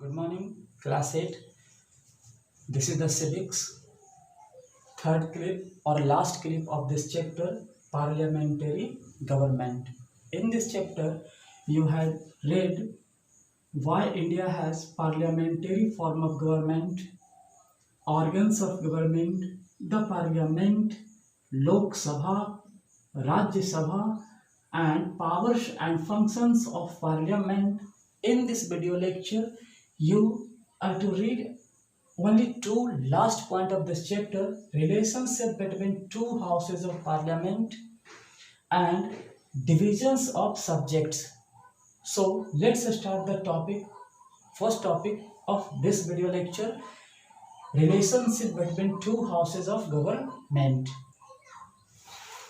Good morning, class 8. This is the civics third clip or last clip of this chapter, parliamentary government. In this chapter, you had read why India has parliamentary form of government, organs of government, the parliament, Lok Sabha, Rajya Sabha, and powers and functions of parliament. In this video lecture, you are to read only two last point of this chapter: relationship between two houses of parliament and divisions of subjects. So let's start the topic. First topic of this video lecture: relationship between two houses of government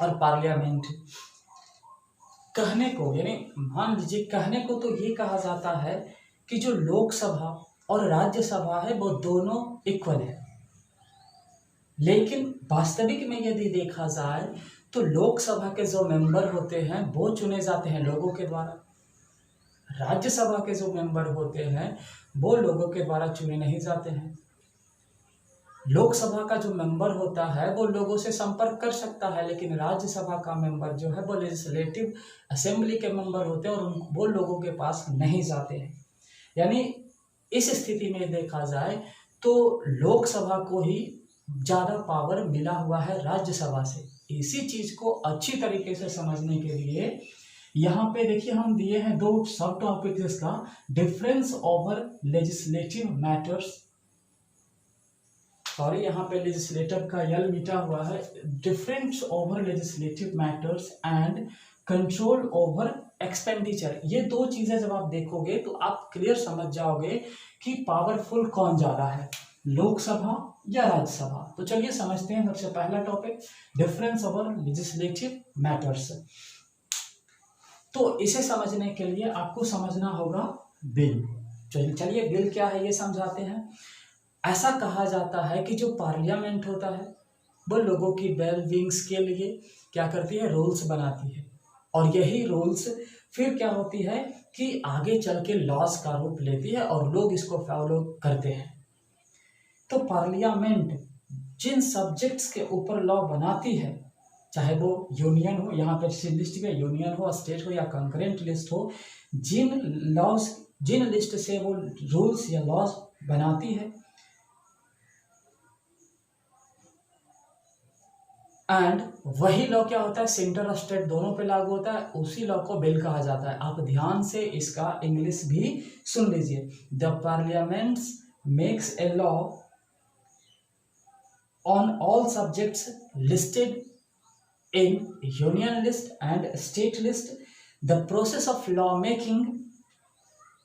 और parliament. कहने को यानी मान लीजिए कहने को तो ये कहा जाता है कि जो लोकसभा और राज्यसभा है वो दोनों इक्वल है, लेकिन वास्तविक में यदि देखा जाए तो लोकसभा के जो मेंबर होते हैं वो चुने जाते हैं लोगों के द्वारा, राज्यसभा के जो मेंबर होते हैं वो लोगों के द्वारा चुने नहीं जाते हैं. लोकसभा का जो मेंबर होता है वो लोगों से संपर्क कर सकता है, लेकिन राज्यसभा का मेंबर जो है वो लेजिस्लेटिव असेंबली के मेंबर होते हैं और वो लोगों के पास नहीं जाते हैं. यानी इस स्थिति में देखा जाए तो लोकसभा को ही ज़्यादा पावर मिला हुआ है राज्यसभा से. इसी चीज़ को अच्छी तरीके से समझने के लिए यहाँ पे देखिए हम दिए हैं दो सब टॉपिक इसका: डिफरेंस ओवर लेजिस्लेटिव मैटर्स, और यहाँ पे लेजिस्लेटिव का यल मिटा हुआ है, difference over legislative matters and control over expenditure. ये दो चीजें जब आप देखोगे तो आप क्लियर समझ जाओगे कि पावरफुल कौन ज्यादा है, लोकसभा या राज्यसभा. तो चलिए समझते हैं. सबसे पहला topic difference over legislative matters. तो इसे समझने के लिए आपको समझना होगा बिल. चलिए बिल क्या है ये समझाते हैं. ऐसा कहा जाता है कि जो पार्लियामेंट होता है वो लोगों की वेल बीइंग्स के लिए क्या करती है, रूल्स बनाती है, और यही रूल्स फिर क्या होती है कि आगे चल के लॉज का रूप लेती है और लोग इसको फॉलो करते हैं. तो पार्लियामेंट जिन सब्जेक्ट्स के ऊपर लॉ बनाती है, चाहे वो यूनियन हो, यहाँ पे लिस्ट में यूनियन हो, स्टेट हो या कंकरेंट लिस्ट हो, जिन लिस्ट से वो रूल्स या लॉज बनाती है एंड वही लॉ क्या होता है, सेंटर और स्टेट दोनों पे लागू होता है, उसी लॉ को बिल कहा जाता है. आप ध्यान से इसका इंग्लिश भी सुन लीजिए. The parliament makes a law on all subjects listed in union list and state list. The process of law making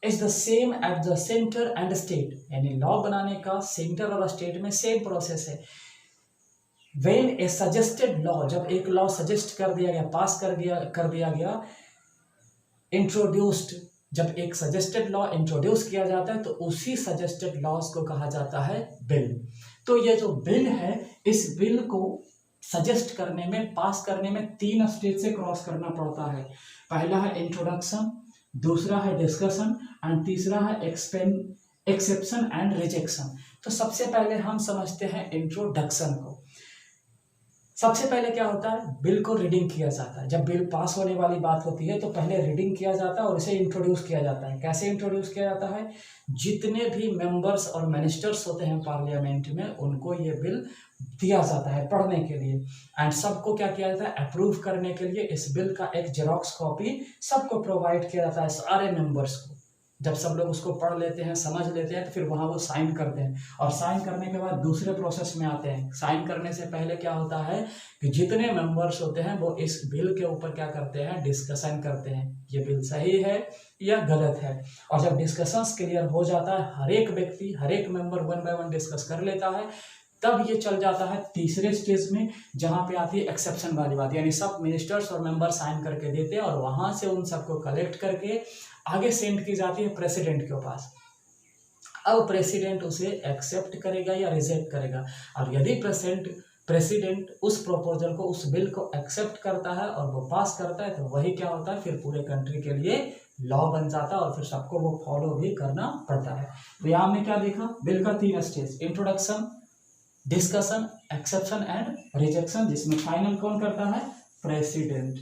is the same at the centre and state. यानी लॉ बनाने का सेंटर और state में same process है. When a suggested law, जब एक law suggest कर दिया गया, पास कर दिया गया, इंट्रोड्यूस्ड, जब एक सजेस्टेड लॉ इंट्रोड्यूस किया जाता है तो उसी सजेस्टेड लॉज को कहा जाता है बिल. तो ये जो बिल है, इस बिल को सजेस्ट करने में, पास करने में 3 स्टेज से क्रॉस करना पड़ता है. पहला है इंट्रोडक्शन, दूसरा है डिस्कशन एंड तीसरा है एक्सेप्शन एंड रिजेक्शन. तो सबसे पहले हम समझते हैं इंट्रोडक्शन को. सबसे पहले क्या होता है, बिल को रीडिंग किया जाता है. जब बिल पास होने वाली बात होती है तो पहले रीडिंग किया जाता है और इसे इंट्रोड्यूस किया जाता है. कैसे इंट्रोड्यूस किया जाता है, जितने भी मेंबर्स और मिनिस्टर्स होते हैं पार्लियामेंट में उनको ये बिल दिया जाता है पढ़ने के लिए, एंड सबको क्या किया जाता है, अप्रूव करने के लिए इस बिल का एक जेरोक्स कॉपी सबको प्रोवाइड किया जाता है, सारे मेंबर्स को. जब सब लोग उसको पढ़ लेते हैं, समझ लेते हैं, तो फिर वहाँ वो साइन करते हैं, और साइन करने के बाद दूसरे प्रोसेस में आते हैं. साइन करने से पहले क्या होता है कि जितने मेंबर्स होते हैं वो इस बिल के ऊपर क्या करते हैं, डिस्कशन करते हैं, ये बिल सही है या गलत है. और जब डिस्कशंस क्लियर हो जाता है, हर एक व्यक्ति, हर एक मेंबर 1 बाय 1 डिस्कस कर लेता है, तब ये चल जाता है तीसरे स्टेज में, जहाँ पे आती है एक्सेप्शन वाली बात. यानी सब मिनिस्टर्स और मेंबर साइन करके देते हैं और वहाँ से उन सबको कलेक्ट करके आगे सेंड की जाती है प्रेसिडेंट के पास. अब प्रेसिडेंट उसे एक्सेप्ट करेगा या रिजेक्ट करेगा, और यदि प्रेसिडेंट उस प्रपोजल को, उस बिल को एक्सेप्ट करता है और वो पास करता है तो वही क्या होता है, फिर पूरे कंट्री के लिए लॉ बन जाता है और फिर सबको वो फॉलो भी करना पड़ता है। तो यहाँ हमने क्या देखा, बिल का 3 stage, introduction, discussion, exception and rejection, जिसमें फाइनल कौन करता है, प्रेसिडेंट।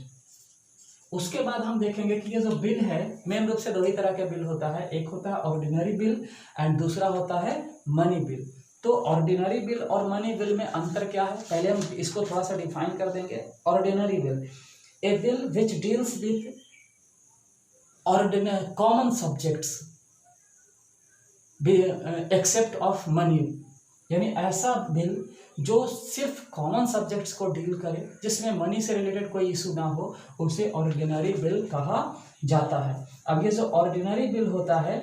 उसके बाद हम देखेंगे कि ये जो बिल है, मेन रूप से 2 ही तरह के बिल होता है, एक होता है ऑर्डिनरी बिल एंड दूसरा होता है मनी बिल। तो ऑर्डिनरी बिल और मनी बिल में अंतर क्या है, पहले हम इसको थोड़ा सा डिफाइन कर देंगे। Ordinary bill, A bill which deals with ordinary common subjects except of money, यानी ऐसा बिल जो सिर्फ कॉमन सब्जेक्ट्स को डील करे, जिसमें मनी से रिलेटेड कोई इशू ना हो, उसे ऑर्डिनरी बिल कहा जाता है। अब ये जो ऑर्डिनरी बिल होता है,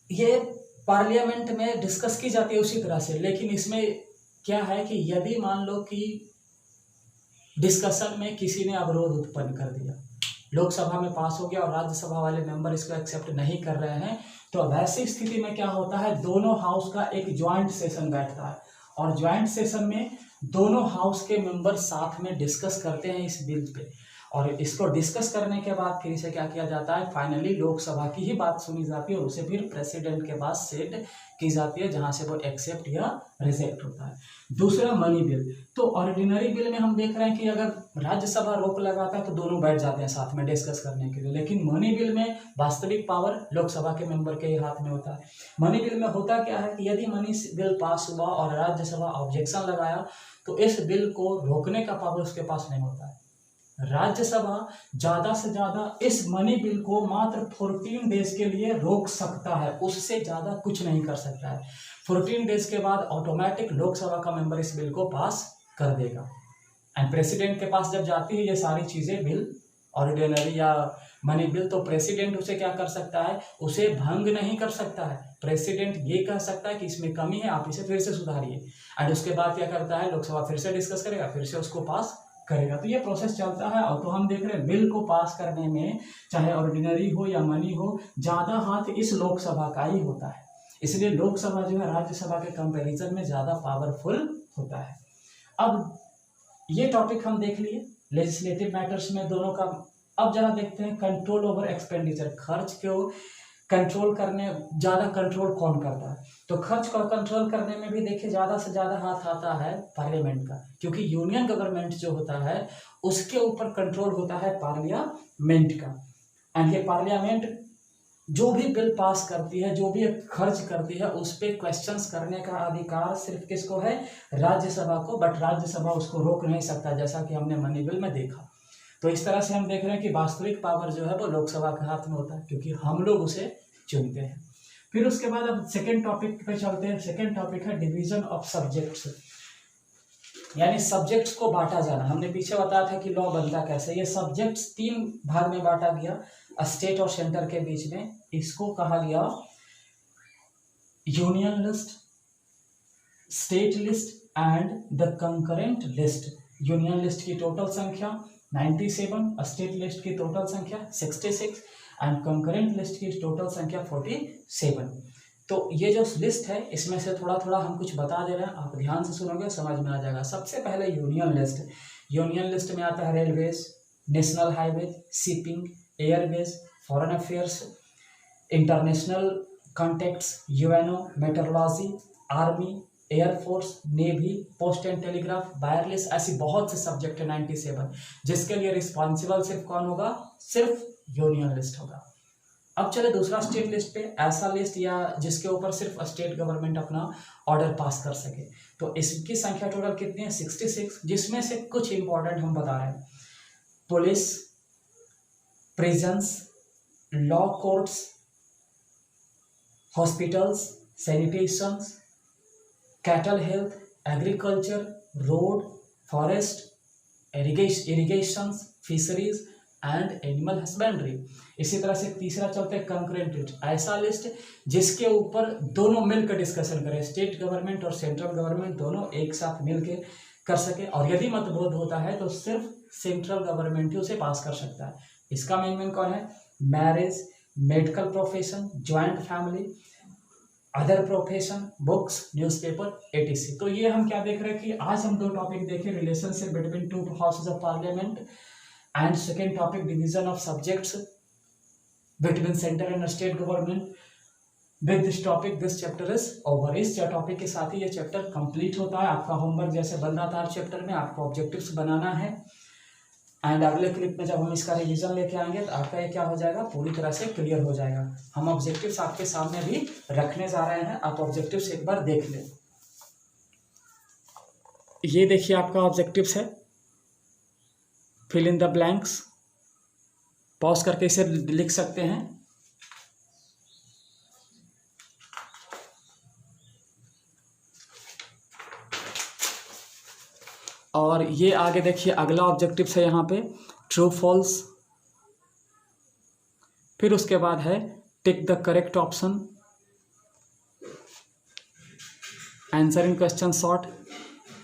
ये पार्लियामेंट में डिस्कस की जाती है उसी तरह से, लेकिन इसमें क्या है कि यदि मान लो कि डिस्कशन में किसी ने अवरोध उत्पन्न कर दिया, लोकसभा में पास हो गया और राज्यसभा वाले मेंबर इसको एक्सेप्ट नहीं कर रहे हैं, तो वैसी स्थिति में क्या होता है, दोनों हाउस का एक ज्वाइंट सेशन बैठता है और ज्वाइंट सेशन में दोनों हाउस के मेंबर साथ में डिस्कस करते हैं इस बिल पे, और इसको डिस्कस करने के बाद फिर इसे क्या किया जाता है, फाइनली लोकसभा की ही बात सुनी जाती है और उसे फिर प्रेसिडेंट के पास सेट की जाती है, जहां से वो एक्सेप्ट या रिजेक्ट होता है। दूसरा मनी बिल, तो ऑर्डिनरी बिल में हम देख रहे हैं कि अगर राज्यसभा रोक लगाता है तो दोनों बैठ जाते हैं साथ में डिस्कस करने के लिए, लेकिन मनी बिल में वास्तविक पावर लोकसभा के मेंबर के ही हाथ में होता है। मनी बिल में होता क्या है कि यदि मनी बिल पास हुआ और राज्यसभा ऑब्जेक्शन लगाया, तो इस बिल को रोकने का पावर उसके पास नहीं होता है। राज्यसभा ज्यादा से ज्यादा इस मनी बिल को मात्र 14 डेज के लिए रोक सकता है, उससे ज्यादा कुछ नहीं कर सकता है। 14 डेज के बाद ऑटोमेटिक लोकसभा का मेंबर इस बिल को पास कर देगा एंड प्रेसिडेंट के पास जब जाती है ये सारी चीजें, बिल ऑर्डिनरी या मनी बिल, तो प्रेसिडेंट उसे क्या कर सकता है, उसे भंग नहीं कर सकता है। प्रेसिडेंट ये कह सकता है कि इसमें कमी है, आप इसे फिर से सुधारिए, एंड उसके बाद क्या करता है, लोकसभा फिर से डिस्कस करेगा, फिर से उसको पास करेगा। तो ये प्रोसेस चलता है। और तो हम देख रहे हैं बिल को पास करने में, चाहे ऑर्डिनरी हो या मनी हो, ज्यादा हाथ इस लोकसभा का ही होता है, इसलिए लोकसभा जो है राज्यसभा के कंपैरिजन में ज्यादा पावरफुल होता है। अब ये टॉपिक हम देख लिए लेजिस्लेटिव मैटर्स में दोनों का। अब जरा देखते हैं कंट्रोल ओवर एक्सपेंडिचर, खर्च को कंट्रोल करने, ज्यादा कंट्रोल कौन करता है। तो खर्च को कंट्रोल करने में भी देखिए ज्यादा से ज्यादा हाथ आता है पार्लियामेंट का, क्योंकि यूनियन गवर्नमेंट जो होता है उसके ऊपर कंट्रोल होता है पार्लियामेंट का। एंड ये पार्लियामेंट जो भी बिल पास करती है, जो भी खर्च करती है, उस पर क्वेश्चंस करने का अधिकार सिर्फ किसको है, राज्यसभा को, बट राज्यसभा उसको रोक नहीं सकता, जैसा कि हमने मनी बिल में देखा। तो इस तरह से हम देख रहे हैं कि वास्तविक पावर जो है वो लोकसभा के हाथ में होता है, क्योंकि हम लोग उसे चुनते हैं। फिर उसके बाद अब सेकेंड टॉपिक पे चलते हैं। सेकेंड टॉपिक है डिवीजन ऑफ सब्जेक्ट्स, यानी सब्जेक्ट्स को बांटा जाना। हमने पीछे बताया था कि लॉ बनता कैसे। ये सब्जेक्ट्स 3 भाग में बांटा गया, स्टेट और सेंटर के बीच में। इसको कहा गया union list, state list and the concurrent list. Union list की टोटल संख्या 97, स्टेट लिस्ट की टोटल संख्या 66 एंड कंकरेंट लिस्ट की टोटल संख्या 47। तो ये जो लिस्ट है इसमें से थोड़ा थोड़ा हम कुछ बता दे रहे हैं, आप ध्यान से सुनोगे समझ में आ जाएगा। सबसे पहले यूनियन लिस्ट। यूनियन लिस्ट में आता है railways, national highways, shipping, Airways, foreign affairs, international contacts, UNO, metrology, army, air force, navy, post and telegraph, wireless, ऐसी बहुत से सब्जेक्ट है 97, जिसके लिए रिस्पॉन्सिबल सिर्फ कौन होगा, सिर्फ यूनियन लिस्ट होगा। अब चले दूसरा स्टेट लिस्ट पे, ऐसा लिस्ट या जिसके ऊपर सिर्फ स्टेट गवर्नमेंट अपना ऑर्डर पास कर सके। तो इसकी संख्या टोटल कितनी है, 66, जिसमें से कुछ इंपॉर्टेंट हम बता रहे हैं। Police, prisons, law courts, hospitals, sanitations, cattle health, agriculture, road, forest, irrigation, fisheries and animal husbandry. इसी तरह से तीसरा चलते हैं कंकरेंट लिस्ट, ऐसा लिस्ट जिसके ऊपर दोनों मिलकर डिस्कशन करें, स्टेट गवर्नमेंट और सेंट्रल गवर्नमेंट दोनों एक साथ मिलकर कर सके, और यदि मतभेद होता है तो सिर्फ सेंट्रल गवर्नमेंट ही उसे पास कर सकता है। इसका मेन कौन है, marriage, medical profession, joint family, other profession, books, newspaper, ETC. तो ये हम क्या देख रहे हैं कि आज हम 2 टॉपिक देखे, relationship between 2 houses of parliament and second topic division of subjects between central and state government. With this topic this chapter is over. इस टॉपिक के साथ ही ये चैप्टर कंप्लीट होता है। आपका होमवर्क जैसे बन रहा था हर चैप्टर में, आपको ऑब्जेक्टिव्स बनाना है एंड अगले क्लिप में जब हम इसका रिवीजन लेके आएंगे तो आपका ये क्या हो जाएगा, पूरी तरह से क्लियर हो जाएगा। हम ऑब्जेक्टिव्स आपके सामने भी रखने जा रहे हैं, आप ऑब्जेक्टिव्स एक बार देख लें। ये देखिए आपका ऑब्जेक्टिव्स है, fill in the blanks. Pause करके इसे लिख सकते हैं। और ये आगे देखिए अगला ऑब्जेक्टिव है यहाँ पे ट्रू फॉल्स। फिर उसके बाद है tick the correct option, answer in question short.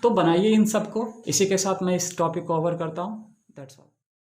तो बनाइए इन सबको। इसी के साथ मैं इस टॉपिक को कवर करता हूँ। That's all.